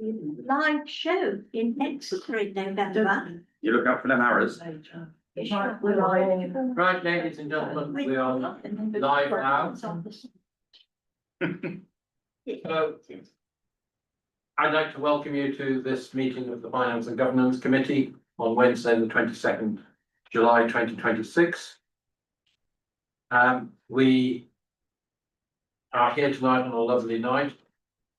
live show in Exeter in November. You look out for them arrows. Right, ladies and gentlemen, we are live now. So, I'd like to welcome you to this meeting of the Finance and Governance Committee on Wednesday, the 22nd July 2026. We are here tonight on a lovely night,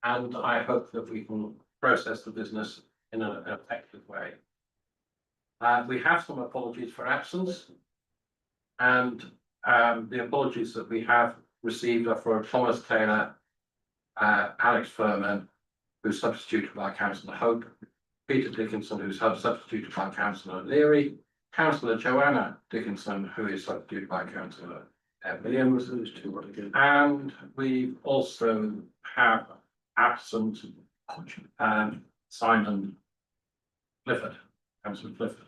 and I hope that we can process the business in an effective way. We have some apologies for absence, and the apologies that we have received are for Thomas Taylor, Alex Furman, who's substituted by Councillor Hope, Peter Dickinson, who's substituted by Councillor Leary, Councillor Joanna Dickinson, who is substituted by Councillor Williams, and we also have absent Simon Clifford, Councillor Clifford.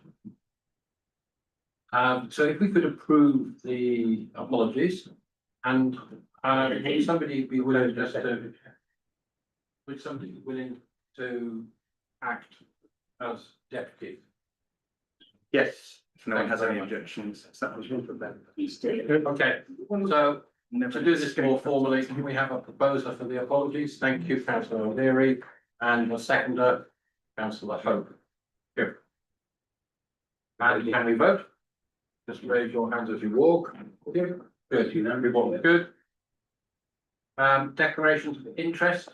So if we could approve the apologies, and would somebody be willing just to, would somebody be willing to act as deputy? Yes, if no one has any objections. That was one for them. Okay, so to do this more formally, can we have a proposer for the apologies? Thank you, Councillor O'Leary, and a seconder, Councillor Hope. Here. And can we vote? Just raise your hands as you walk. Good, everyone, good. Declarations of interest.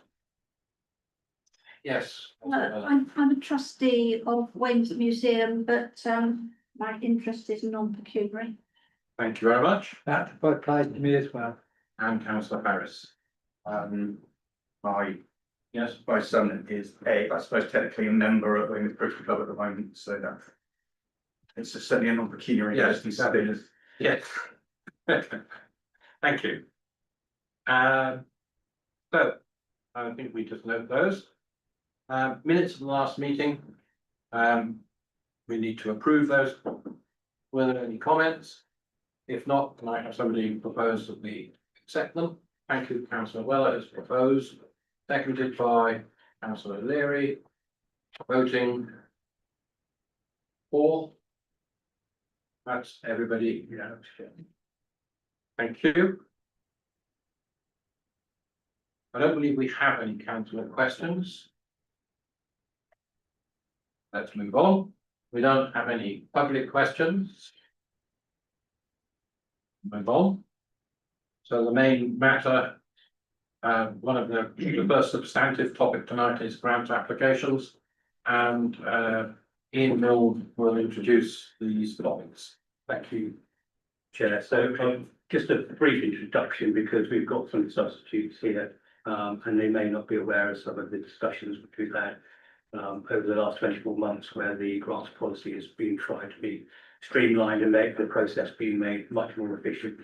Yes. I'm a trustee of Wayne's Museum, but my interest is non-pecuniary. Thank you very much. That applies to me as well. And Councillor Harris. My son is I suppose technically a member of Weymouth British Club at the moment, so that it's certainly a non-pecuniary. Yes, yes. Thank you. So I think we just note those. Minutes of the last meeting. We need to approve those. Were there any comments? If not, can I have somebody propose that we accept them? Thank you, Councillor Weller has proposed, seconded by Councillor Leary. Voting for. That's everybody. Yeah. Thank you. I don't believe we have any councillor questions. Let's move on. We don't have any public questions. Move on. So the main matter, one of the first substantive topic tonight is grant applications, and Ian Mill will introduce these topics. Thank you. Chair, so just a brief introduction because we've got some substitutes here and they may not be aware of some of the discussions which we've had over the last 24 months where the grants policy has been tried to be streamlined and make the process being made much more efficient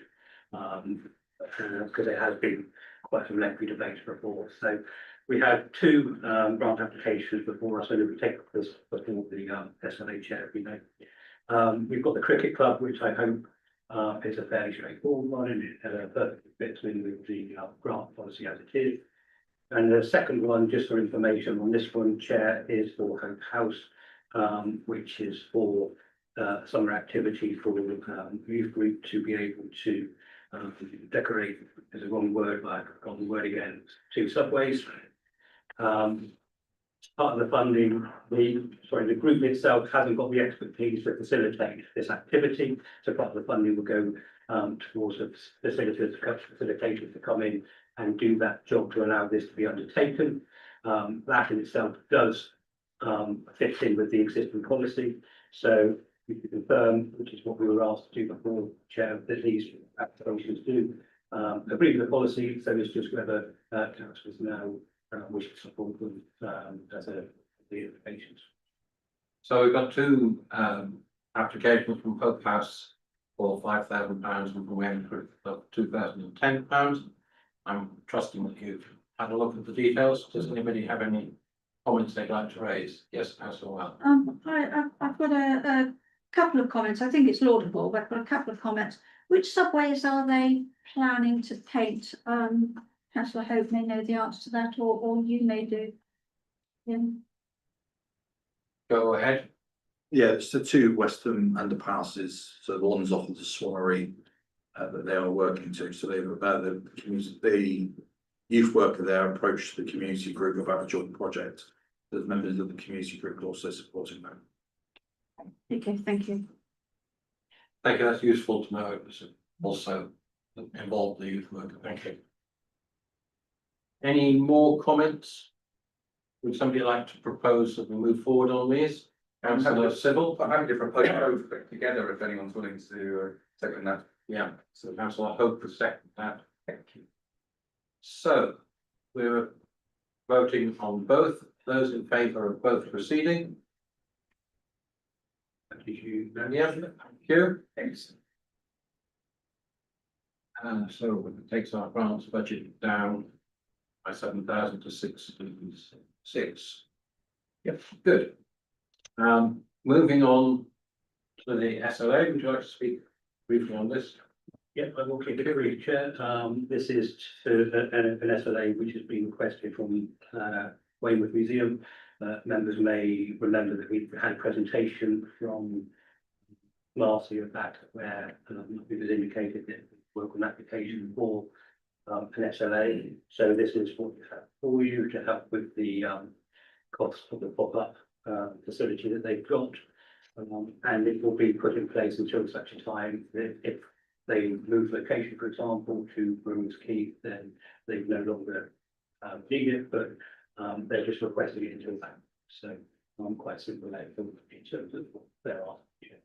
because it has been quite a lengthy debate before. So we have two grant applications before us, and we take this before the SLA chair, if we know. We've got the cricket club, which I hope is a fairly straightforward one, and it perfectly fits in with the grant policy as it is. And the second one, just for information on this one, Chair, is for Hope House, which is for summer activity for youth group to be able to decorate, is a wrong word, but I've forgotten the word again, 2 subways. Part of the funding, the group itself hasn't got the expertise to facilitate this activity, so part of the funding will go towards the facilitators to come in and do that job to allow this to be undertaken. That in itself does fit in with the existing policy, so we can confirm, which is what we were asked to do before, Chair, that these applications do agree with the policy, so it's just whether councillors now wish to support them as the applications. So we've got 2 applications from Hope House for £5,000 and from Weymouth for £2,010. I'm trusting that you've had a look at the details. Does anybody have any comments they'd like to raise? Yes, Councillor Well. I've got a couple of comments. I think it's laudable, but I've got a couple of comments. Which subways are they planning to paint? Councillor Hope may know the answer to that, or you may do. Go ahead. Yeah, it's the two western underpasses, so the ones off of the Swannery that they are working to, so they've the youth worker there approached the community group about a joint project. The members of the community group are also supporting that. Okay, thank you. Thank you, that's useful to know. It was also involved the youth worker. Thank you. Any more comments? Would somebody like to propose that we move forward on these? Councillor Civil? But I'm different, both together if anyone's willing to second that. Yeah, so councillor Hope for second that. Thank you. So we're voting on both. Those in favour of both proceeding? Thank you. Yeah, thank you. Thanks. So it takes our grants budget down by 7,000 to 66. Yep, good. Moving on to the SLA, would you like to speak briefly on this? Yeah, I will keep it brief, Chair. This is to an SLA which has been requested from Weymouth Museum. Members may remember that we had a presentation from Marcy of that where it was indicated that we work on application for an SLA. So this is what we have for you to help with the cost of the pop-up facility that they've got. And it will be put in place until such a time that if they move location, for example, to Brooms Keith, then they no longer need it, but they're just requesting it until that. So I'm quite simple in terms of what they're asking.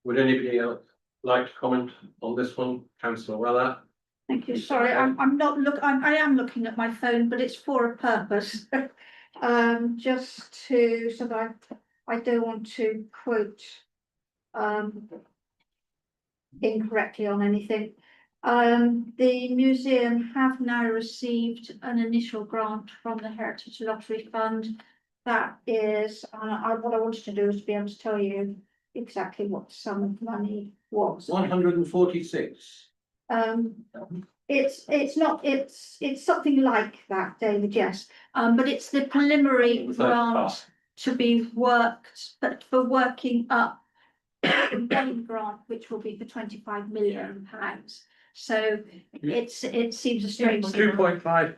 Would anybody else like to comment on this one? Councillor Weller? Thank you. Sorry, I'm not I am looking at my phone, but it's for a purpose. Just to, so that I don't want to quote incorrectly on anything. The museum have now received an initial grant from the Heritage Lottery Fund. That is, what I wanted to do is be able to tell you exactly what the sum of money was. 146. It's not, it's something like that, David, yes, but it's the preliminary grant to be worked, but for working up the main grant, which will be for £25 million. So it seems a strange. 2.5.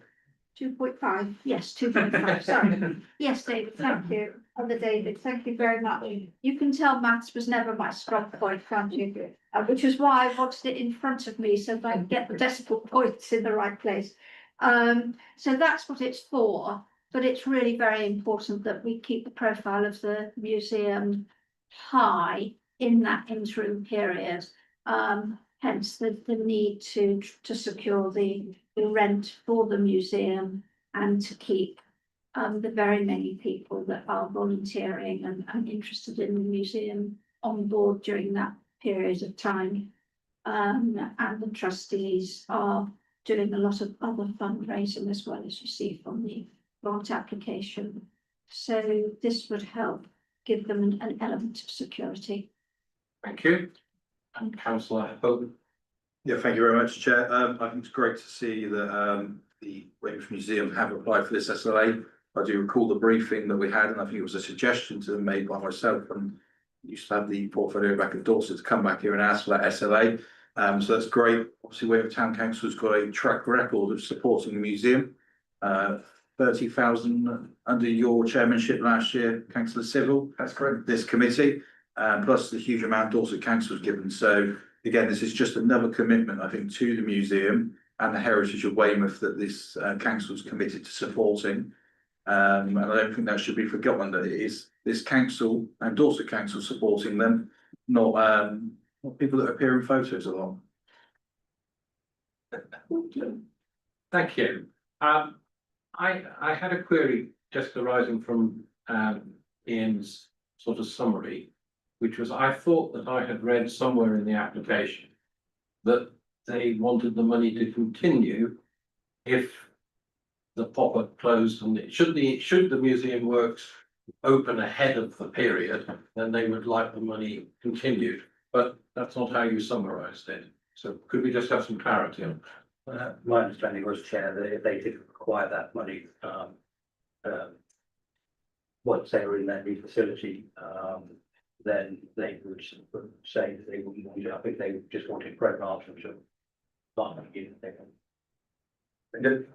2.5, yes, 2.5, sorry. Yes, David, thank you. Other David, thank you very much. You can tell maths was never my strong point, can't you? Which is why I wanted it in front of me so that I can get the decimal points in the right place. So that's what it's for, but it's really very important that we keep the profile of the museum high in that interim period. Hence the need to secure the rent for the museum and to keep the very many people that are volunteering and interested in the museum on board during that period of time. And the trustees are doing a lot of other fundraising as well, as you see from the grant application. So this would help give them an element of security. Thank you. And Councillor Hope? Yeah, thank you very much, Chair. I think it's great to see that the Weymouth Museum have applied for this SLA. I do recall the briefing that we had, and I think it was a suggestion to them made by myself, and used to have the portfolio back at Dorset to come back here and ask for that SLA. So that's great. Obviously, Weymouth Town Council has got a track record of supporting the museum. 30,000 under your chairmanship last year, Councillor Civil. That's correct. This committee, plus the huge amount Dorset Council has given. So again, this is just another commitment, I think, to the museum and the heritage of Weymouth that this council is committed to supporting. And I don't think that should be forgotten, that it is this council and Dorset Council supporting them, not people that appear in photos a lot. Thank you. I had a query just arising from Ian's sort of summary, which was I thought that I had read somewhere in the application that they wanted the money to continue if the pop-up closed, and should the museum works open ahead of the period, then they would like the money continued. But that's not how you summarised it. So could we just have some clarity on that? My understanding was, Chair, that if they did require that money, once they were in their new facility, then they would say that they wouldn't want it. I think they just wanted pro rata to start again.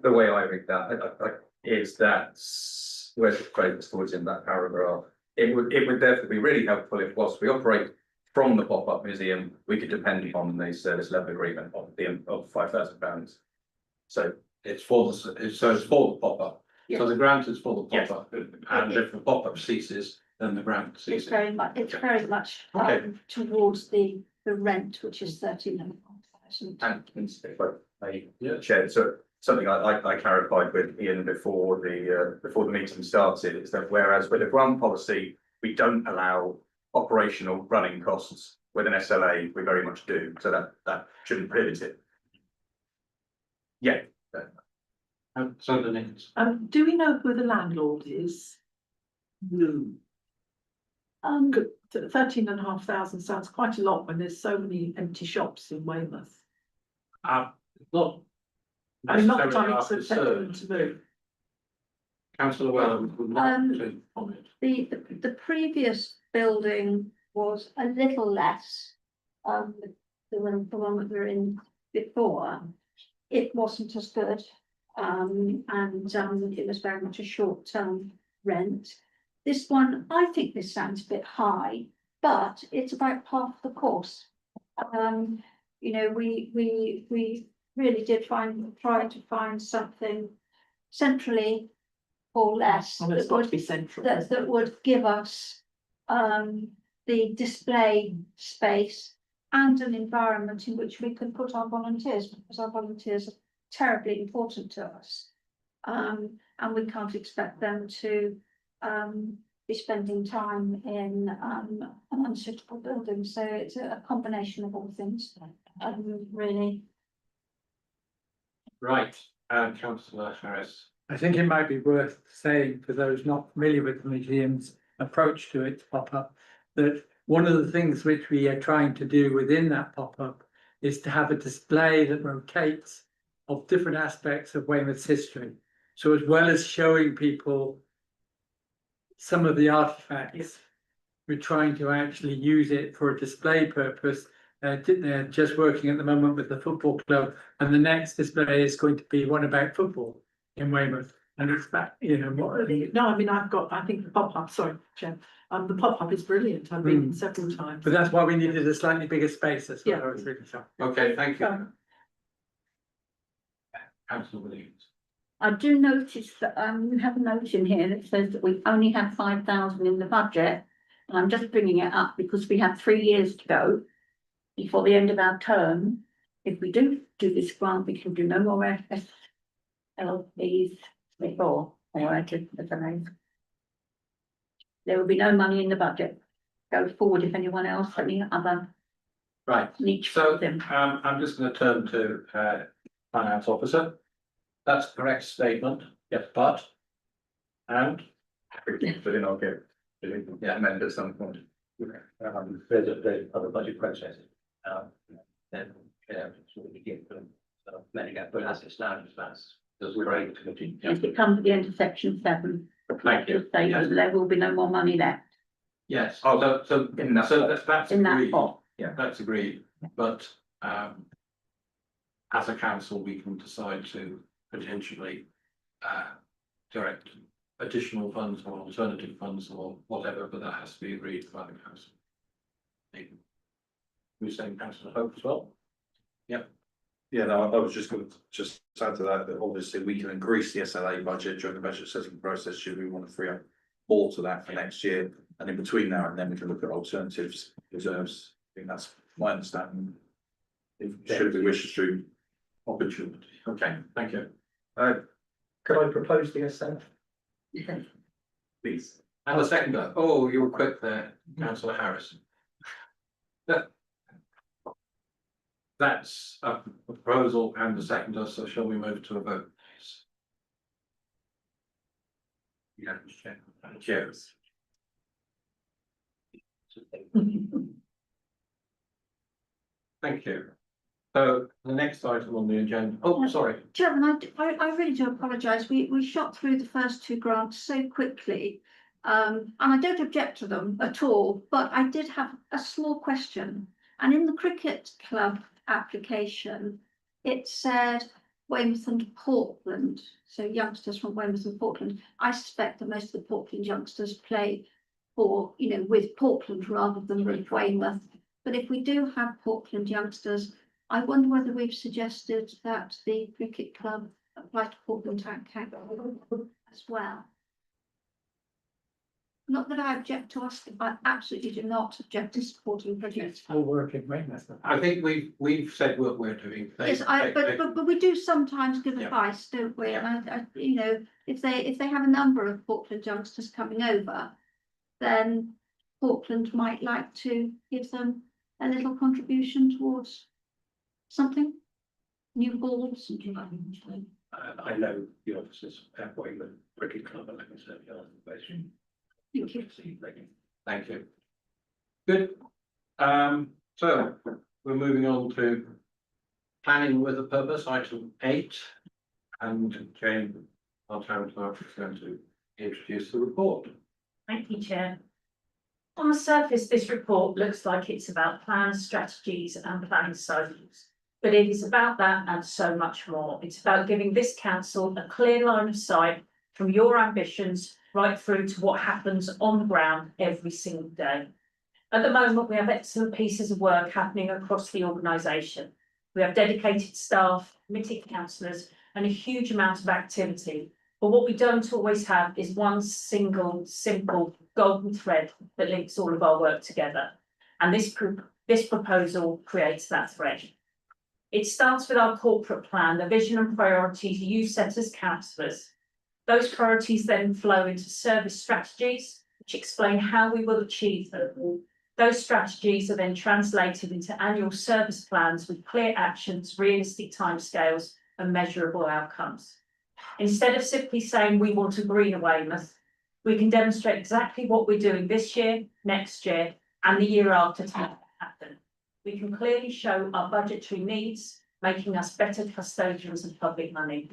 The way I read that, is that where's the phrase towards in that paragraph? It would therefore be really helpful if whilst we operate from the pop-up museum, we could depend upon the service level agreement of £5,000. So It's for it's for the pop-up. So the grant is for the Yes. pop-up, and if the pop-up ceases, then the grant It's ceases. very much, Okay. towards the rent, which is 13,500. and if I may, Yeah. Chair, so something I clarified with Ian before the meeting started is that whereas with a grant policy, we don't allow operational running costs. With an SLA, we very much do, so that shouldn't prohibit it. Yeah, So the next, Do we know who the landlord is? No. 13,500 sounds quite a lot when there's so many empty shops in Weymouth. not. I mean, not that necessarily I'm our expecting them concern. to move. Councillor Welham would like to comment. The previous building was a little less, the one that we were in before. It wasn't as good, and it was very much a short-term rent. This one, I think this sounds a bit high, but it's about half the course. You know, we really did try to find something centrally or less. Well, it's got to be central. That would give us the display space and an environment in which we can put our volunteers, because our volunteers are terribly important to us. And we can't expect them to be spending time in an unsuitable building. So it's a combination of all things, really. Right, councillor Harris. I think it might be worth saying for those not familiar with the museum's approach to its pop-up, that one of the things which we are trying to do within that pop-up is to have a display that rotates of different aspects of Weymouth's history. So as well as showing people some of the artifacts, we're trying to actually use it for a display purpose. They're just working at the moment with the football club, and the next display is going to be one about football in Weymouth. And it's back, you know, No, I mean, I think the pop-up, sorry, Chair, the pop-up is brilliant. I've been several times. but that's why we needed a slightly bigger space. That's what Yeah. I was really saying. Okay, thank you. Councillor Williams. I do notice that we have a note in here that says that we only have 5,000 in the budget. And I'm just bringing it up because we have 3 years to go before the end of our term. If we do this grant, we can do no more SLBs before, or SLAs. There will be no money in the budget. Go forward if anyone else, any other Right, niche so for them. I'm just going to turn to finance officer. That's a correct statement, yes, but. And, within our get, Yeah. amend at some point. There's other budget processes. Then, sort of begin to, many go, but as it stands, as we're able to continue. If it comes to the end of section 7. Thank you. Say Yes. there will be no more money left yes, Oh, so in that so pot. that's in that agreed, pot. that's agreed, but as a council, we can decide to potentially direct additional funds or alternative funds or whatever, but that has to be agreed by the council. We're saying councillor Hope as well. Yeah, no, I was just going to add to that, that obviously we can increase the SLA budget during the budget assessment process, should we want to free up more to that for next year. And in between now and then, we can look at alternatives, reserves. I think that's my understanding. If, should we wish to. Opportunity. Okay, thank you. Could I propose the SN? Please. And the seconder, oh, you were quick there, councillor Harris. That's a proposal and the seconder, so shall we move to a vote, please? Yeah, cheers. Thank you. So the next item on the agenda, oh, sorry, Chairman, I really do apologise. We shot through the first two grants so quickly. And I don't object to them at all, but I did have a small question. And in the cricket club application, it said Weymouth and Portland. So youngsters from Weymouth and Portland. I suspect that most of the Portland youngsters play for, with Portland rather than with Weymouth. But if we do have Portland youngsters, I wonder whether we've suggested that the cricket club apply to Portland Town Council as well. Not that I object to us, I absolutely do not object to supporting projects. All working, right? I think we've said what we're doing. Yes, but we do sometimes give Yeah. advice, don't we? And if they have a number of Portland youngsters coming over, then Portland might like to give them a little contribution towards something, new balls. I know the officers at Weymouth Cricket Club, and I can certainly answer the question. Thank you. Thank you. Good. So we're moving on to planning with a purpose, item 8. And Jane, our town clerk, is going to introduce the report. Thank you, Chair. On the surface, this report looks like it's about plans, strategies and planning cycles. But it is about that and so much more. It's about giving this council a clear line of sight from your ambitions right through to what happens on the ground every single day. At the moment, we have excellent pieces of work happening across the organisation. We have dedicated staff, committee councillors and a huge amount of activity. But what we don't always have is one single, simple golden thread that links all of our work together. And this proposal creates that thread. It starts with our corporate plan, the vision and priorities you set as councillors. Those priorities then flow into service strategies, which explain how we will achieve them. Those strategies are then translated into annual service plans with clear actions, realistic timescales and measurable outcomes. Instead of simply saying we want a greener Weymouth, we can demonstrate exactly what we're doing this year, next year and the year after to make it happen. We can clearly show our budgetary needs, making us better custodians of public money.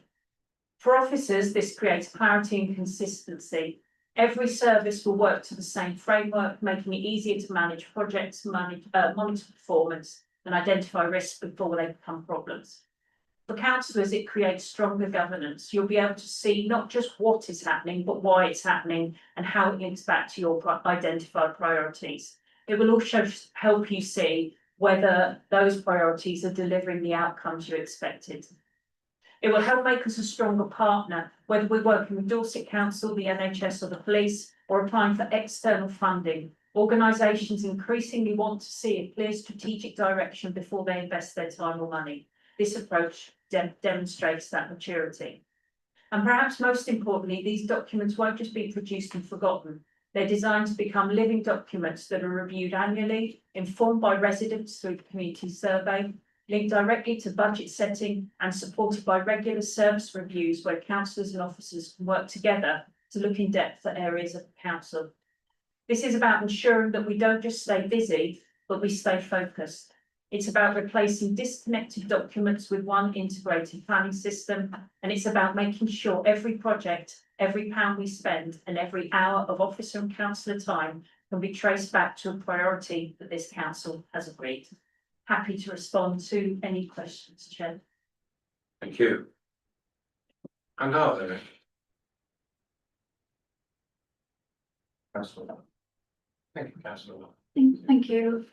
For officers, this creates clarity and consistency. Every service will work to the same framework, making it easier to manage projects, monitor performance and identify risks before they become problems. For councillors, it creates stronger governance. You'll be able to see not just what is happening, but why it's happening and how it links back to your identified priorities. It will also help you see whether those priorities are delivering the outcomes you expected. It will help make us a stronger partner, whether we're working with Dorset Council, the NHS or the police, or applying for external funding. Organisations increasingly want to see a clear strategic direction before they invest their time or money. This approach demonstrates that maturity. And perhaps most importantly, these documents won't just be produced and forgotten. They're designed to become living documents that are reviewed annually, informed by residents through the community survey, linked directly to budget setting and supported by regular service reviews where councillors and officers can work together to look in depth at areas of the council. This is about ensuring that we don't just stay busy, but we stay focused. It's about replacing disconnected documents with one integrated planning system, and it's about making sure every project, every pound we spend and every hour of officer and councillor time can be traced back to a priority that this council has agreed. Happy to respond to any questions, Chair. Thank you. And are there any? Councillor. Thank you, Councillor. Thank you.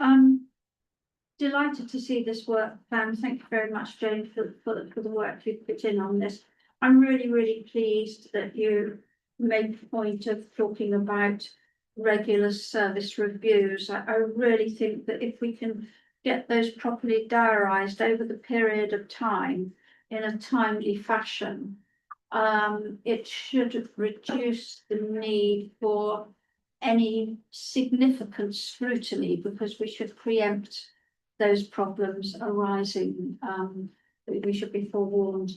Delighted to see this work plan. Thank you very much, Jane, for the work you've put in on this. I'm really pleased that you made the point of talking about regular service reviews. I really think that if we can get those properly diarised over the period of time in a timely fashion, it should reduce the need for any significant scrutiny because we should preempt those problems arising. We should be forewarned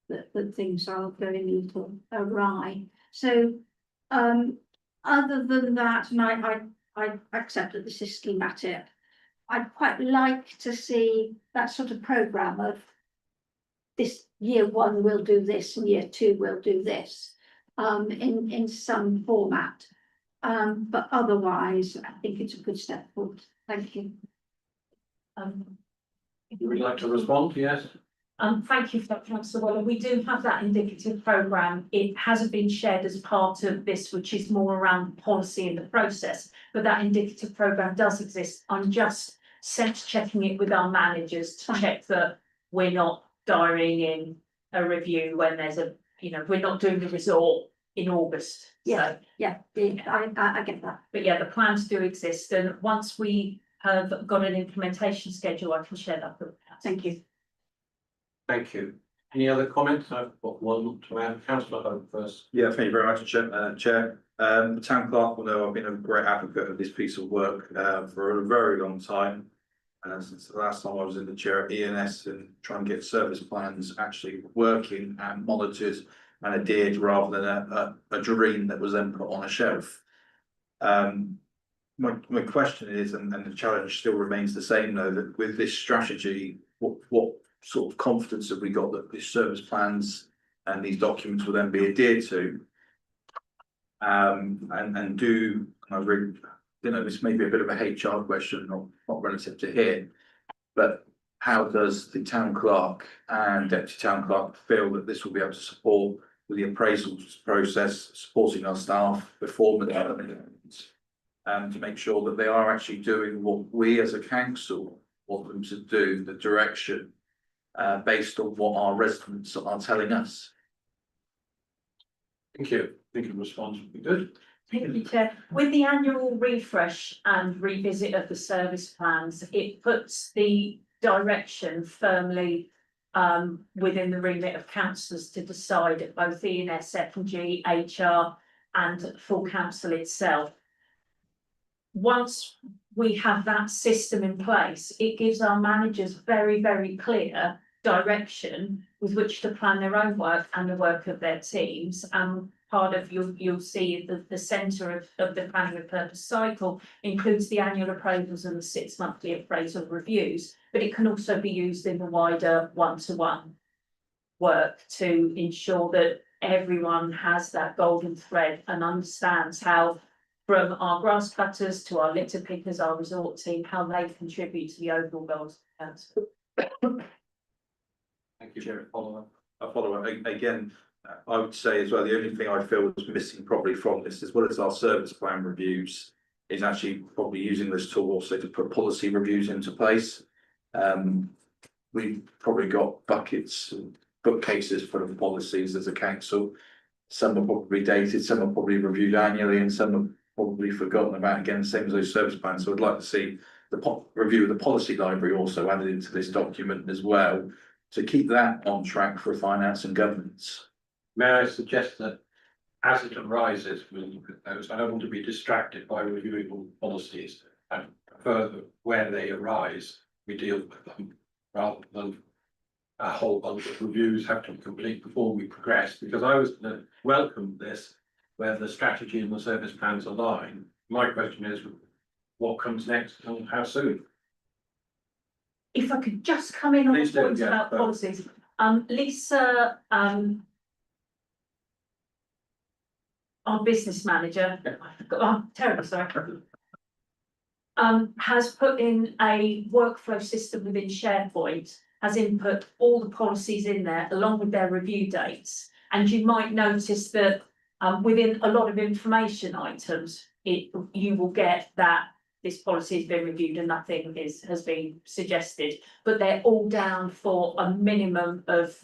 that things are going a little awry. So other than that, and I accept that this is schematic, I'd quite like to see that sort of programme of this year one will do this and year two will do this, in some format. But otherwise, I think it's a good step forward. Thank you. Would you like to respond? Yes. Thank you for that, Councillor Waller. We do have that indicative programme. It hasn't been shared as part of this, which is more around policy in the process, but that indicative programme does exist. I'm just sense checking it with our managers to check that we're not diarying in a review when there's a, we're not doing the resort in August. Yeah. So, Yeah, I get that. but yeah, the plans do exist, and once we have got an implementation schedule, I can share that with you. Thank you. Thank you. Any other comments? I've got one to add. Councillor Hope first. Yeah, thank you very much, Chair. The town clerk will know I've been a great advocate of this piece of work for a very long time. Since the last time I was in the chair at ENS and trying to get service plans actually working and monitored and adhered rather than a dream that was then put on a shelf. My question is, and the challenge still remains the same though, that with this strategy, what sort of confidence have we got that these service plans and these documents will then be adhered to? And I really, this may be a bit of a HR question, not relative to here, but how does the town clerk and deputy town clerk feel that this will be able to support with the appraisals process, supporting our staff before the to make sure that they are actually doing what we as a council want them to do, the direction based on what our residents are telling us. Thank you. I think your response would be good. Thank you, Chair. With the annual refresh and revisit of the service plans, it puts the direction firmly within the remit of councillors to decide at both ENS, F&G, HR and full council itself. Once we have that system in place, it gives our managers very, very clear direction with which to plan their own work and the work of their teams. Part of you'll see the centre of the planning with purpose cycle includes the annual appraisals and the 6 monthly appraisal reviews, but it can also be used in the wider one-to-one work to ensure that everyone has that golden thread and understands how, from our grass cutters to our litter pickers, our resort team, how they contribute to the overall goals of the council. Thank you, Chair. Follow up again. I would say as well, the only thing I feel is missing probably from this, as well as our service plan reviews, is actually probably using this tool also to put policy reviews into place. We've probably got buckets and bookcases full of policies as a council. Some are probably dated, some are probably reviewed annually, and some are probably forgotten about, again, same as those service plans. So I'd like to see the review of the policy library also added into this document as well, to keep that on track for finance and governance. May I suggest that as it arises, we'll look at those. I don't want to be distracted by reviewing all policies, and further where they arise, we deal with them rather than a whole bunch of reviews have to be complete before we progress. Because I was going to welcome this, where the strategy and the service plans align. My question is, what comes next and how soon? If I could just come in on Please the do, point yeah, about perfect. policies, Lisa, our business manager, I'm terribly sorry. Has put in a workflow system within SharePoint, has input all the policies in there along with their review dates. And you might notice that within a lot of information items, you will get that this policy has been reviewed and nothing has been suggested, but they're all down for a minimum of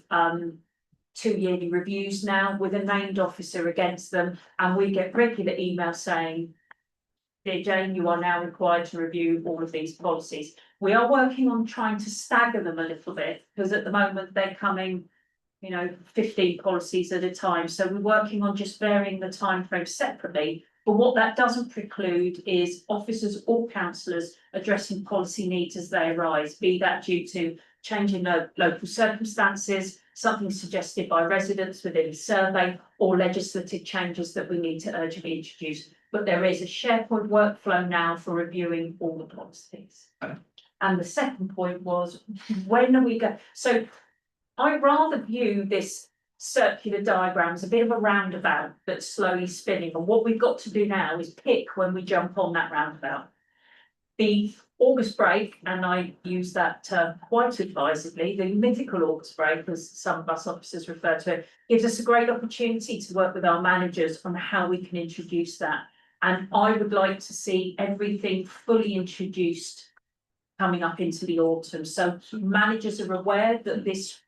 2 yearly reviews now with a named officer against them, and we get regular emails saying, "Dear Jane, you are now required to review all of these policies." We are working on trying to stagger them a little bit, because at the moment they're coming, 15 policies at a time. So we're working on just varying the timeframe separately. But what that doesn't preclude is officers or councillors addressing policy needs as they arise, be that due to changing local circumstances, something suggested by residents within a survey, or legislative changes that we need to urgently introduce. But there is a SharePoint workflow now for reviewing all the policies. And the second point was, when are we going, so I rather view this circular diagram as a bit of a roundabout that's slowly spinning, and what we've got to do now is pick when we jump on that roundabout. The August break, and I use that term quite advisedly, the mythical August break, as some of us officers refer to it, gives us a great opportunity to work with our managers on how we can introduce that. And I would like to see everything fully introduced coming up into the autumn. So managers are aware that this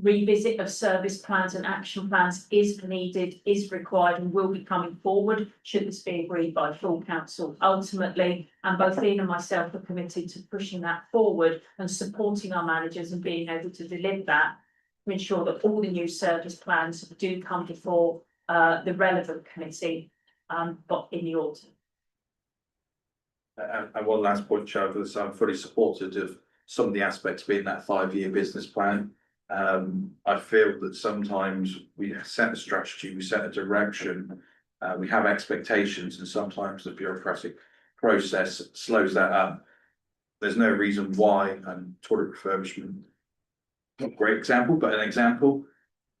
revisit of service plans and action plans is needed, is required, and will be coming forward should this be agreed by full council ultimately. And both Ian and myself are committed to pushing that forward and supporting our managers and being able to deliver that to ensure that all the new service plans do come before the relevant committee, but in the autumn. And one last point, Chair, for this, I'm fully supportive of some of the aspects being that 5-year business plan. I feel that sometimes we set a strategy, we set a direction, we have expectations, and sometimes the bureaucratic process slows that up. There's no reason why, and toilet refurbishment, not a great example, but an example.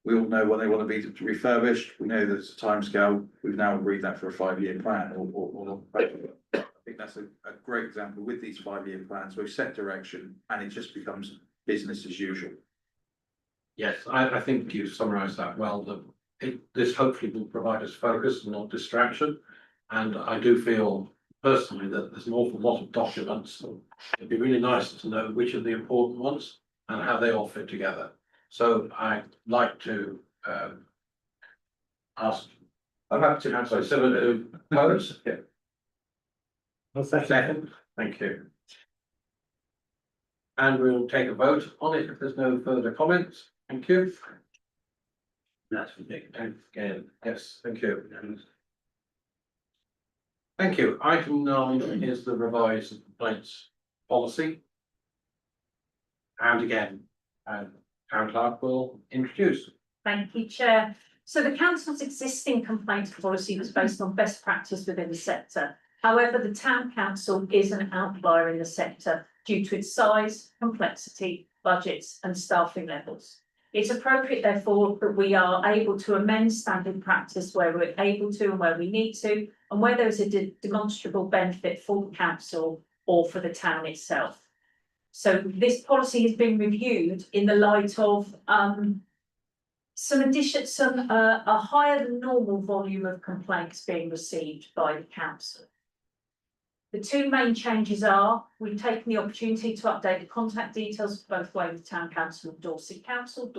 We all know when they want to be refurbished. We know there's a timescale. We've now agreed that for a 5-year plan, or I think that's a great example with these 5-year plans. We've set direction, and it just becomes business as usual. Yes, I think you've summarised that well, that this hopefully will provide us focus and not distraction. And I do feel personally that there's an awful lot of documents. It'd be really nice to know which are the important ones and how they all fit together. So I'd like to ask. I'm happy to Councillor Sibber to oppose. Yeah. I'll second. Second, thank you. And we'll take a vote on it if there's no further comments. Thank you. That's ridiculous. And again, yes, thank you. Thank you. Item 9 is the revised complaints policy. And again, Town Clerk will introduce. Thank you, Chair. So the council's existing complaints policy was based on best practice within the sector. However, the town council is an outlier in the sector due to its size, complexity, budgets and staffing levels. It's appropriate, therefore, that we are able to amend standard practice where we're able to and where we need to, and where there is a demonstrable benefit for the council or for the town itself. So this policy has been reviewed in the light of a higher than normal volume of complaints being received by the council. The two main changes are, we've taken the opportunity to update the contact details for both Weymouth Town Council and Dorset Council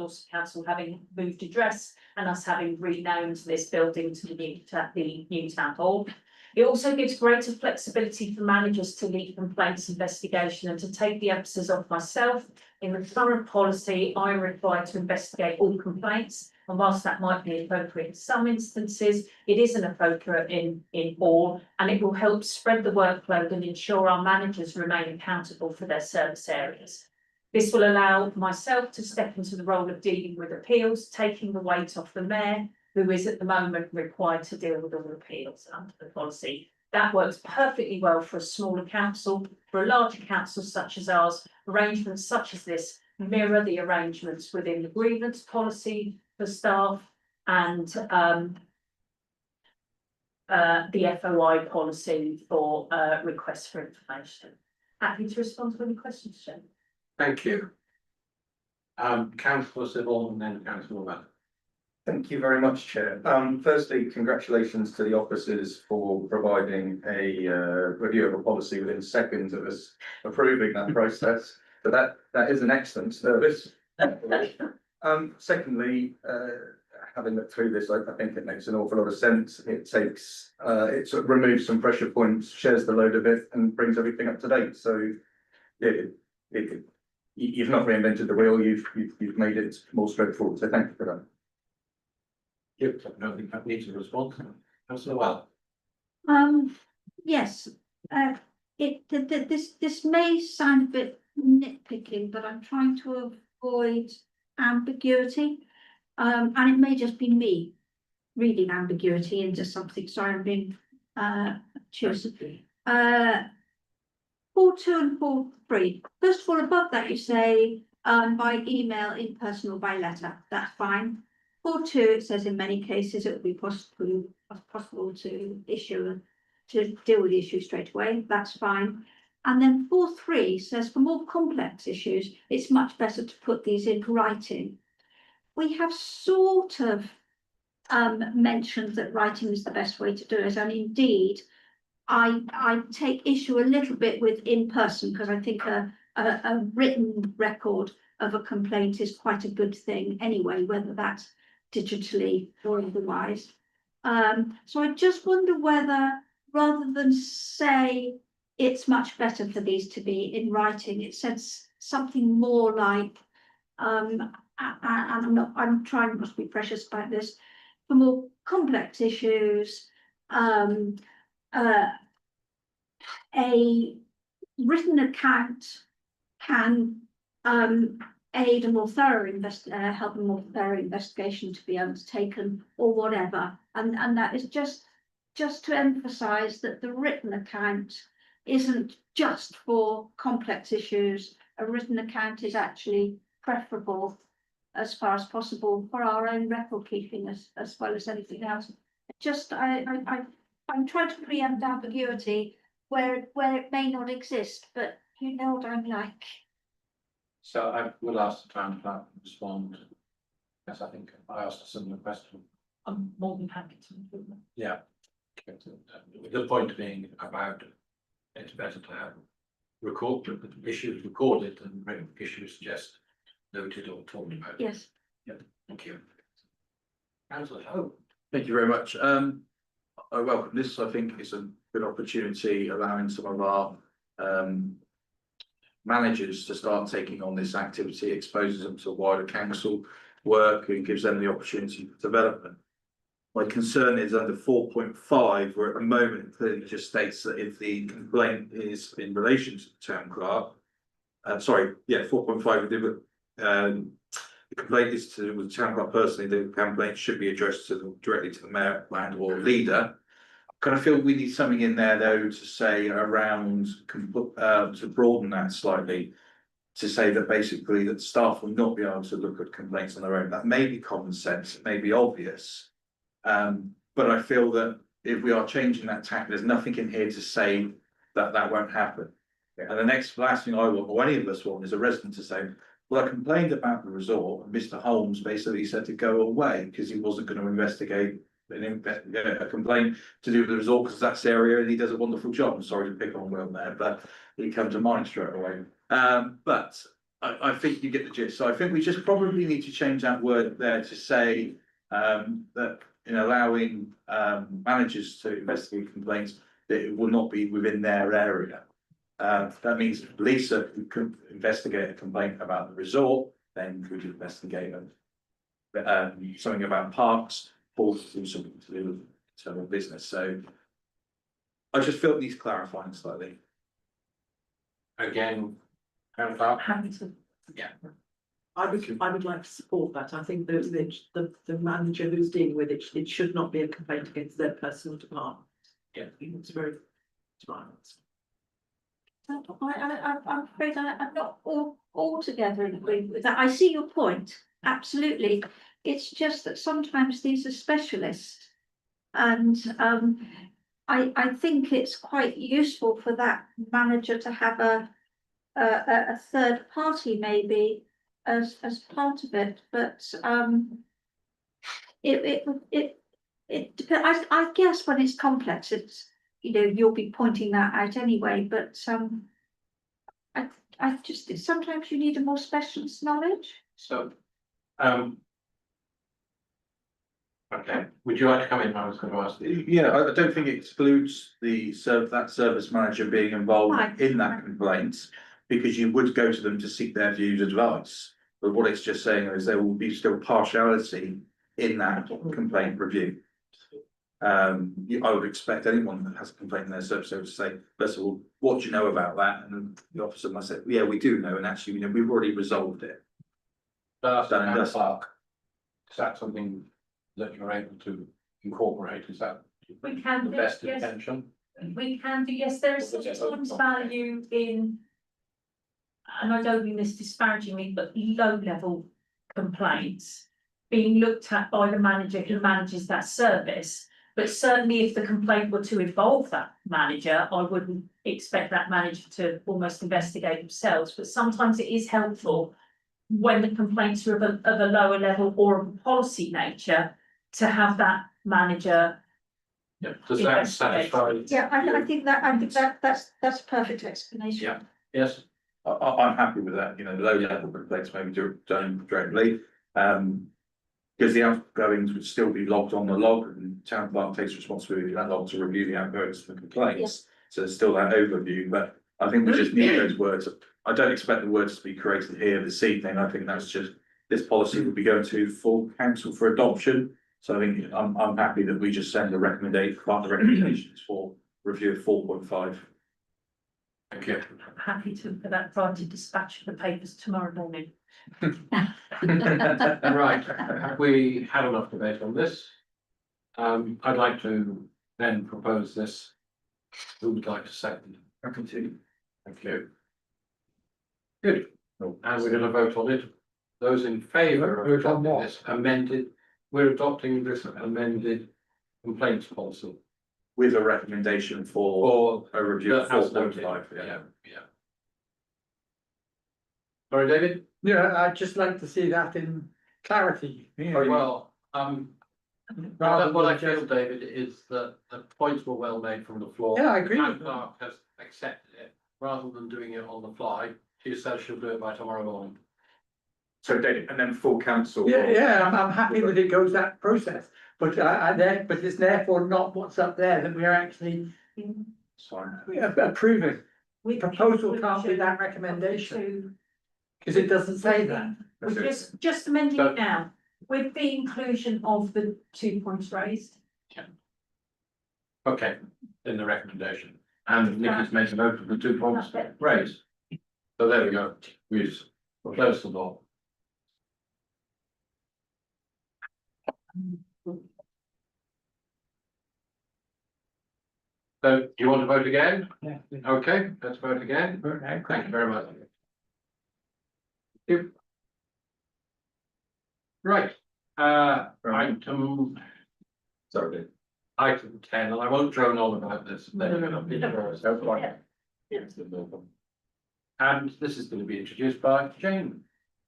having moved address and us having renamed this building to the new town hall. It also gives greater flexibility for managers to lead complaints investigation and to take the emphasis off myself. In the current policy, I'm required to investigate all complaints, and whilst that might be appropriate in some instances, it isn't appropriate in all, and it will help spread the workload and ensure our managers remain accountable for their service areas. This will allow myself to step into the role of dealing with appeals, taking the weight off the mayor, who is at the moment required to deal with all appeals under the policy. That works perfectly well for a smaller council. For a larger council such as ours, arrangements such as this mirror the arrangements within the grievance policy for staff and the FOI policy for requests for information. Happy to respond to any questions, Jen. Thank you. Councillor Civil and then Councillor Mann. Thank you very much, Chair. Firstly, congratulations to the officers for providing a review of a policy within seconds of us approving that process. But that is an excellent service. Secondly, having looked through this, I think it makes an awful lot of sense. It takes, it sort of removes some pressure points, shares the load of it, and brings everything up to date. So, you've not reinvented the wheel. You've made it more straightforward. So, thank you for that. You don't think that needs a response. Councillor Well. Yes, this may sound a bit nitpicking, but I'm trying to avoid ambiguity. And it may just be me reading ambiguity into something. Sorry, I'm being chosen. 4.2 and 4.3. First of all, above that you say, by email, in person or by letter, that's fine. 4.2, it says in many cases it would be possible to to deal with the issue straight away, that's fine. And then 4.3 says for more complex issues, it's much better to put these in writing. We have sort of mentioned that writing is the best way to do it, and indeed, I take issue a little bit with in person, because I think a written record of a complaint is quite a good thing anyway, whether that's digitally or otherwise. So I just wonder whether, rather than say it's much better for these to be in writing, it says something more like, and I'm trying not to be precious about this, for more complex issues, a written account can aid a more thorough help a more thorough investigation to be undertaken or whatever. And that is just to emphasize that the written account isn't just for complex issues. A written account is actually preferable as far as possible for our own record keeping as well as anything else. Just I'm trying to preempt ambiguity where it may not exist, but you know what I'm like. So I will ask the town clerk to respond. Yes, I think I asked a similar question. I'm more than happy to include them. Yeah. The point being about it's better to have issues recorded than issues just noted or talked about. Yes. Thank you. Councillor Hope. Thank you very much. I welcome this. I think it's a good opportunity, allowing some of our managers to start taking on this activity, exposes them to wider council work and gives them the opportunity for development. My concern is under 4.5, where at the moment it clearly just states that if the complaint is in relation to the town clerk, 4.5, the complaint is to the town clerk personally, the complaint should be addressed directly to the mayor and or leader. I kind of feel we need something in there though to say around, to broaden that slightly, to say that basically that staff will not be able to look at complaints on their own. That may be common sense, it may be obvious. But I feel that if we are changing that tack, there's nothing in here to say that that won't happen. And the last thing I want, or any of us want, is a resident to say, well, I complained about the resort, and Mr. Holmes basically said to go away because he wasn't going to investigate a complaint to do with the resort because that's the area and he does a wonderful job. I'm sorry to pick on Will there, but he come to mind straight away. But I think you get the gist. So I think we just probably need to change that word there to say that in allowing managers to investigate complaints, that it will not be within their area. That means Lisa could investigate a complaint about the resort, then could investigate something about parks, or do something to do with internal business. So I just feel it needs clarifying slightly. Again, town clerk. Happy to. Yeah. I would like to support that. I think that the manager who's dealing with it, it should not be a complaint against their personal department. Yeah. It's very smart. I'm afraid I'm not altogether in agreement with that. I see your point, absolutely. It's just that sometimes these are specialists. And I think it's quite useful for that manager to have a third party maybe as part of it, but it depends. I guess when it's complex, it's, you know, you'll be pointing that out anyway, but I just, sometimes you need a more specialist knowledge. So, okay, would you like to come in? I was going to ask you. Yeah, I don't think it excludes that service manager being involved Right. in that complaint, because you would go to them to seek their views advice. But what it's just saying is there will be still partiality in that complaint review. I would expect anyone that has a complaint in their service to say, first of all, what do you know about that? And the officer might say, yeah, we do know, and actually, you know, we've already resolved it. Done and dusted. clerk. Is that something that you're able to incorporate? Is that We can the do, best yes. intention? We can do, yes, there is sometimes value in. And I don't mean this disparagingly, but low level complaints. Being looked at by the manager who manages that service. But certainly if the complaint were to involve that manager, I wouldn't expect that manager to almost investigate themselves, but sometimes it is helpful. When the complaints are of a lower level or of a policy nature, to have that manager. Yeah, does that satisfy? Yeah, I think that's a perfect explanation. Yeah. Yes, I'm happy with that, you know, low level complaints maybe done directly. Because the outgoings would still be logged on the log and town clerk takes responsibility for that log to review the outgoings and the complaints. So there's still that overview, but I think we just need those words. I don't expect the words to be created here this evening. I think that's just, this policy will be going to full council for adoption. So I think I'm happy that we just send the recommendations for review of 4.5. thank you. I'm happy to, for that prior to dispatch the papers tomorrow morning. Right, have we had enough debate on this? I'd like to then propose this. Who would like to second? I continue. Thank you. Good, and we're gonna vote on it. Those in favour of Vote on adopting what? this amended, we're adopting this amended complaints policy. With a recommendation for Or a review of as noted, 4.5, yeah. Sorry, David? Yeah, I'd just like to see that in clarity. you know, Well, rather what I than feel, just- David, is that the points were well made from the floor. Yeah, I agree Town with that. clerk has accepted it, rather than doing it on the fly, she says she'll do it by tomorrow morning. So David, and then full council. Yeah, I'm happy that it goes that process, but but it's therefore not what's up there that we're actually It's fine. approving. We- Proposal can't be that recommendation, To- because it doesn't say that. We're just amending it now, with the inclusion of the 2 points raised. Okay, in the recommendation, and Nicky's made a note of the 2 points That's it. raised. So there we go, we close the door. So, do you want to vote again? Yeah. Okay, let's vote again. Thank you very much. Thank you. Right, item Sorry. item 10, and I won't drone on about this. And this is going to be introduced by Jane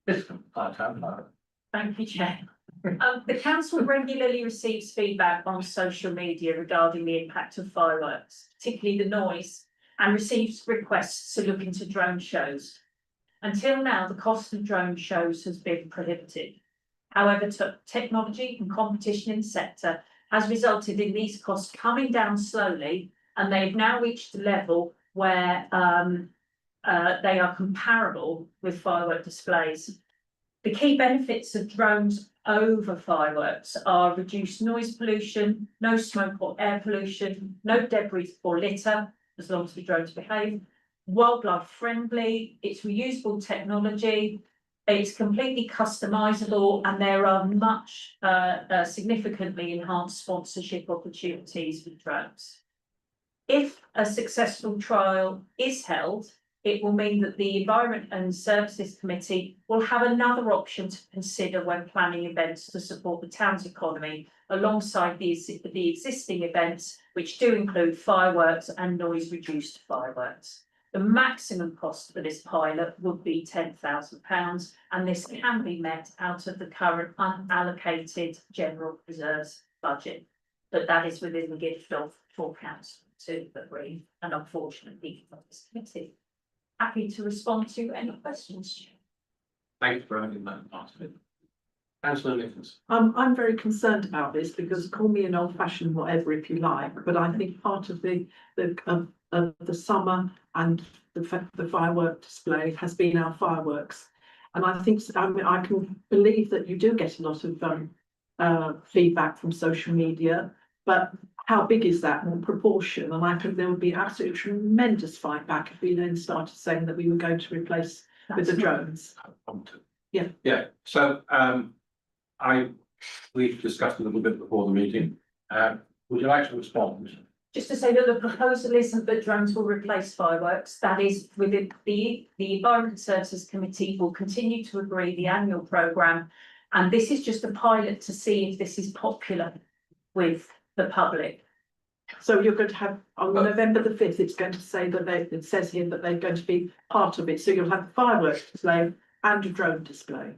Biscombe, our town clerk. Thank you, Chair. The council regularly receives feedback on social media regarding the impact of fireworks, particularly the noise, and receives requests to look into drone shows. Until now, the cost of drone shows has been prohibitive. However, technology and competition in the sector has resulted in these costs coming down slowly, and they've now reached a level where they are comparable with firework displays. The key benefits of drones over fireworks are reduced noise pollution, no smoke or air pollution, no debris or litter, as long as the drones behave, wildlife friendly, it's reusable technology, it's completely customizable, and there are much significantly enhanced sponsorship opportunities with drones. If a successful trial is held, it will mean that the Environment and Services Committee will have another option to consider when planning events to support the town's economy, alongside the existing events, which do include fireworks and noise-reduced fireworks. The maximum cost for this pilot would be £10,000, and this can be met out of the current unallocated general reserves budget. But that is within the gift of full council to agree, and unfortunately for this committee. Happy to respond to any questions. Thanks for having that part of it. Councillor Nicholas. I'm very concerned about this because call me an old fashioned whatever if you like, but I think part of the summer and the firework display has been our fireworks. And I think, I can believe that you do get a lot of feedback from social media, but how big is that in proportion? And I think there would be absolutely tremendous fight back if we then started saying that we were going to replace with the drones. Yeah. Yeah, so we've discussed a little bit before the meeting. Would you like to respond Just to say that the proposal isn't that drones will replace fireworks, that is within the Environment Services Committee will continue to agree the annual programme. And this is just a pilot to see if this is popular with the public. So you're going to have, on November the 5th, it's going to say that it says here that they're going to be part of it, so you'll have a fireworks display and a drone display.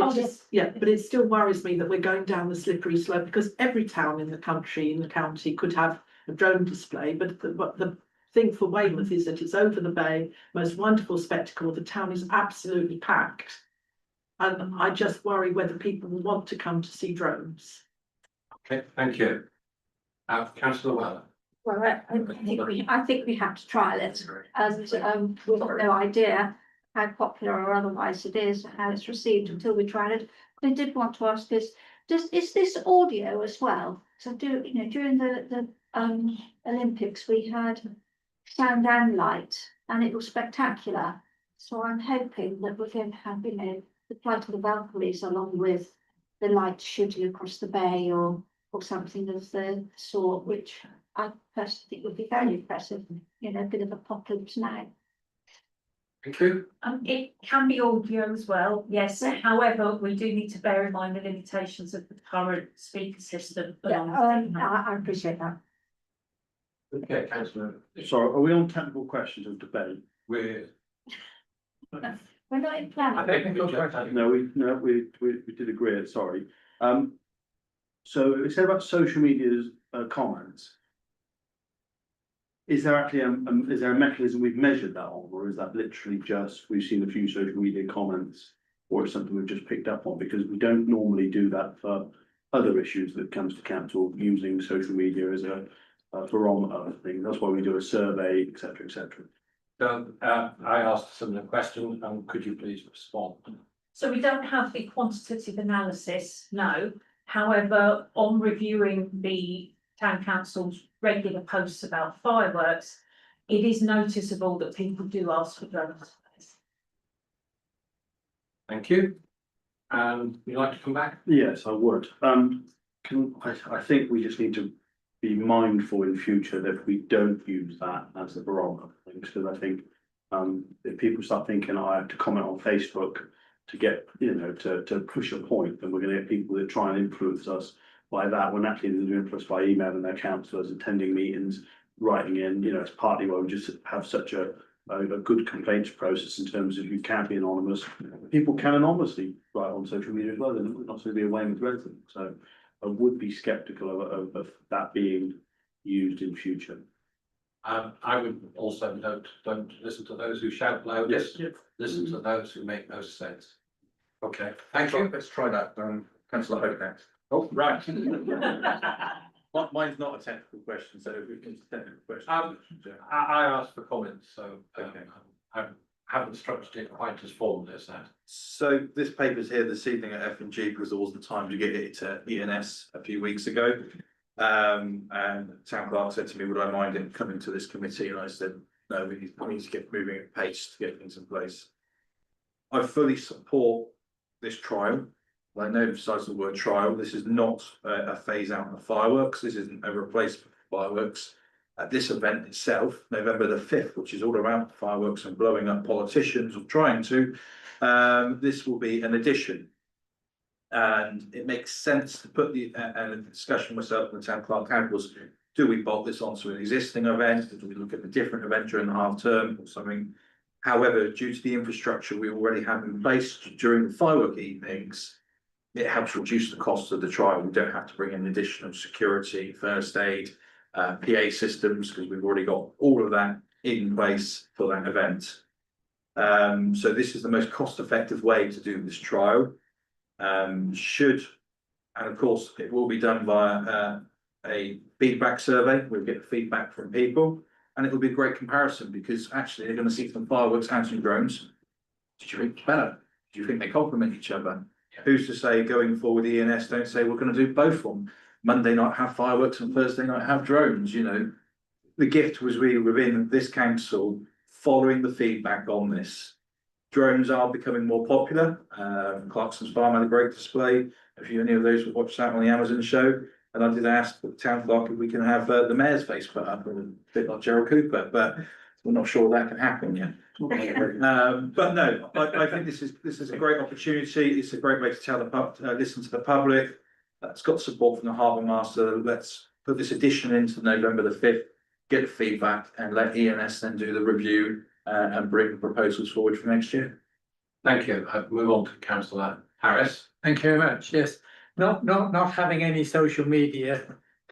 Oh, It just, yeah, but it still worries me that we're going down the slippery slope, because every town in the country, in the county, could have a drone display, but the thing for Weymouth is that it's over the bay, most wonderful spectacle, the town is absolutely packed. And I just worry whether people will want to come to see drones. Okay, thank you. Councillor Weller. Well, I think we have to trial it, and we've got no idea how popular or otherwise it is, how it's received until we tried it. I did want to ask this, is this audio as well? So during the Olympics, we had sound and light, and it was spectacular. So I'm hoping that we're going to have, the flight of the Valkyries along with the light shooting across the bay or something of the sort, which I personally think would be very impressive, a bit of apocalypse now. Thank you. It can be audio as well, yes. However, we do need to bear in mind the limitations of the current speaker system. I appreciate that. Okay, councillor. Sorry, are we on technical questions of debate? We're. We're not in planning. I think we've got- No, we did agree, sorry. So it said about social media's comments. Is there actually is there a mechanism we've measured that on, or is that literally just we've seen a few social media comments, or it's something we've just picked up on? Because we don't normally do that for other issues that comes to council using social media as a barometer thing. That's why we do a survey, etc., etc. So, I asked a similar question, and could you please respond? So we don't have the quantitative analysis, no. However, on reviewing the town council's regular posts about fireworks, it is noticeable that people do ask for drones. Thank you. And would you like to come back? Yes, I would. I think we just need to be mindful in future that we don't use that as a barometer, because I think if people start thinking, I have to comment on Facebook to get, to push a point, then we're going to get people that try and influence us by that, when actually they're influenced by emailing their councillors, attending meetings, writing in, it's partly why we just have such a good complaints process in terms of you can be anonymous. People can anonymously write on social media as well, they're not going to be a Weymouth resident. So I would be sceptical of that being used in future. I would also note, don't listen to those who shout loudest, Yes. listen to those who make no sense. Okay, thank you. Let's try that, councillor Hope next. Oh, right. Mine's not a technical question, so if we can technical question. I asked for comments, so Okay. I haven't structured it quite as formally as that. So this paper's here this evening at F&G because there wasn't time to get it to ENS a few weeks ago. And town clerk said to me, would I mind it coming to this committee? And I said, no, we need to get moving at pace to get things in place. I fully support this trial. I know emphasise the word trial. This is not a phase out of fireworks. This isn't a replacement for fireworks. At this event itself, November the 5th, which is all around fireworks and blowing up politicians or trying to, this will be an addition. And it makes sense to put and the discussion myself and the town clerk had was, do we bolt this onto an existing event? Do we look at a different event during the half term or something? However, due to the infrastructure we already have in place during the firework evenings, it helps reduce the cost of the trial. We don't have to bring in additional security, first aid, PA systems, because we've already got all of that in place for that event. So this is the most cost-effective way to do this trial. And of course, it will be done via a feedback survey. We'll get feedback from people, and it will be a great comparison because actually they're going to see some fireworks and some drones. Did you think it's better? Do you think they complement each other? Yeah. Who's to say going forward, ENS don't say we're going to do both of them. Monday night have fireworks and Thursday night have drones. The gift was really within this council following the feedback on this. Drones are becoming more popular. Clarkson's Farm had a great display. If any of those watched that on the Amazon show, And I did ask the town clerk if we can have the mayor's face put up, a bit like Gerald Cooper, but we're not sure that can happen yet. But no, I think this is a great opportunity. It's a great way to tell listen to the public. It's got support from the harbour master. Let's put this addition into November the 5th, get the feedback, and let ENS then do the review and bring proposals forward for next year. Thank you. I move on to councillor Harris. Thank you very much. Yes, not having any social media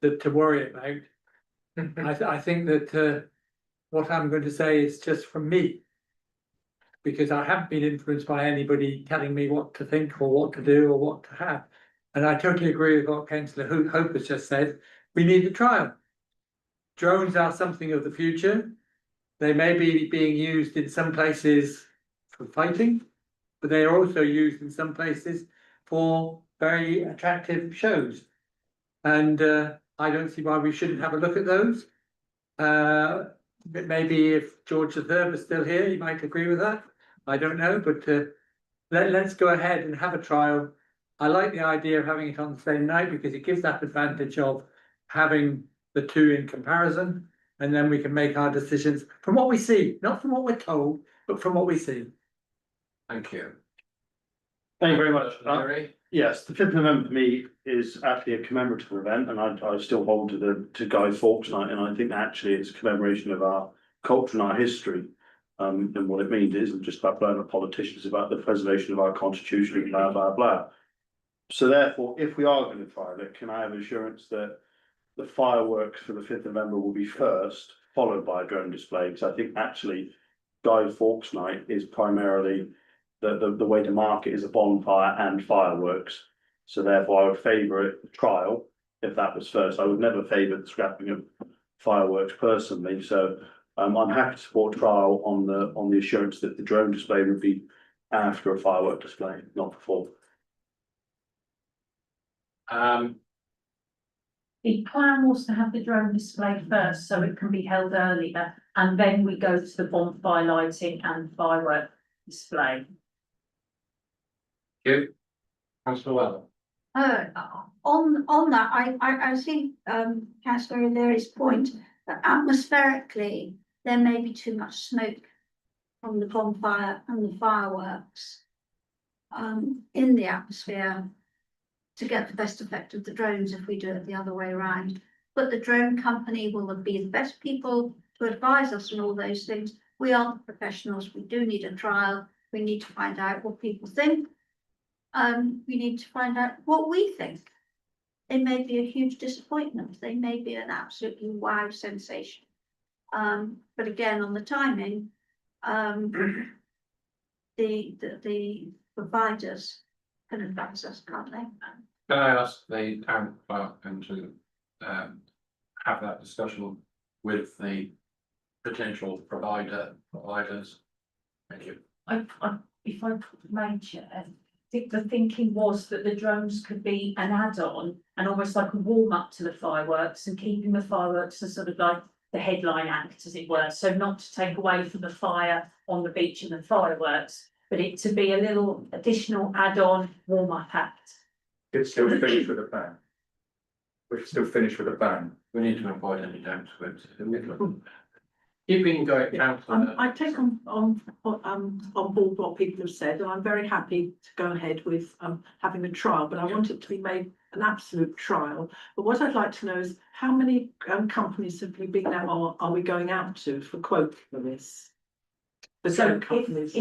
to worry about. I think that what I'm going to say is just from me. Because I haven't been influenced by anybody telling me what to think or what to do or what to have. And I totally agree with what councillor Hope has just said. We need a trial. Drones are something of the future. They may be being used in some places for fighting, but they are also used in some places for very attractive shows. And I don't see why we shouldn't have a look at those. Maybe if George III was still here, he might agree with that. I don't know, but let's go ahead and have a trial. I like the idea of having it on the same night because it gives that advantage of having the two in comparison, and then we can make our decisions from what we see, not from what we're told, but from what we see. Thank you. Thank you very much. Larry? Yes, the 5th of November for me is actually a commemorative event, and I still hold to Guy Fawkes Night, and I think actually it's a commemoration of our culture and our history. And what it means isn't just about blowing up politicians, about the preservation of our constitution, blah, blah, blah. So therefore, if we are going to trial it, can I have assurance that the fireworks for the 5th of November will be first, followed by a drone display? Because I think actually Guy Fawkes Night is primarily the way to market is a bonfire and fireworks. So therefore I would favour it, trial, if that was first. I would never favour the scrapping of fireworks personally, so I'm happy to support trial on the assurance that the drone display would be after a firework display, not before. The plan was to have the drone display first, so it can be held earlier, and then we go to the bonfire lighting and firework display. Thank you. Councillor Weller. On that, I see councillor O'Leary's point that atmospherically there may be too much smoke from the bonfire and the fireworks in the atmosphere to get the best effect of the drones if we do it the other way around. But the drone company will be the best people to advise us on all those things. We are the professionals. We do need a trial. We need to find out what people think. We need to find out what we think. It may be a huge disappointment. They may be an absolutely wow sensation. But again, on the timing, the providers can advise us, can't they? Can I ask the town clerk to have that discussion with the potential providers? Thank you. If I may, Chair, I think the thinking was that the drones could be an add-on and almost like a warm-up to the fireworks, and keeping the fireworks as sort of like the headline act, as it were. So not to take away from the fire on the beach and the fireworks, but it to be a little additional add-on warm-up act. It's still finished with a bang. We're still finished with a bang. We need to avoid any doubt to it. Keeping going, councillor. I take on board what people have said, and I'm very happy to go ahead with having a trial, but I want it to be made an absolute trial. But what I'd like to know is how many companies have we been out, or are we going out to for quote for this? The So drone companies.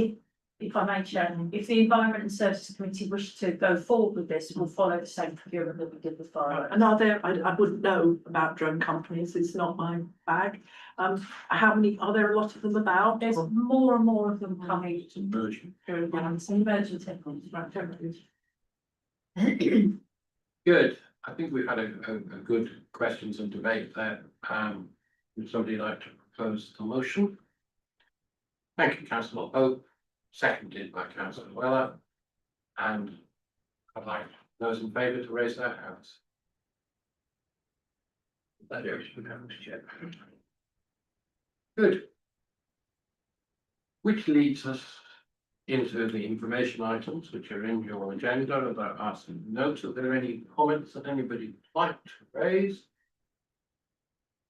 if I may, Chair, if the Environment and Services Committee wish to go forward with this, we'll follow the same procurement that we did with fireworks. And are there, I wouldn't know about drone companies, it's not my bag. How many, are there a lot of them about? There's more and more of them coming. It's emerging. It's an emerging technology. Good. I think we've had a good questions and debate there. Would somebody like to propose the motion? Thank you, councillor Pope, seconded by councillor Weller. And I'd like those in favour to raise their hands. Good. Which leads us into the information items which are in your agenda, without asking note, are there any comments that anybody would like to raise?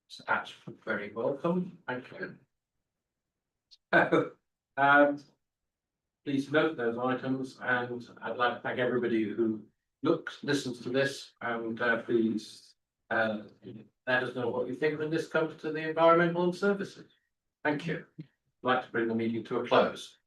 So that's very welcome, thank you. So, please note those items, and I'd like to thank everybody who listens to this, and please let us know what you think when this comes to the environmental and services. Thank you. I'd like to bring the meeting to a close.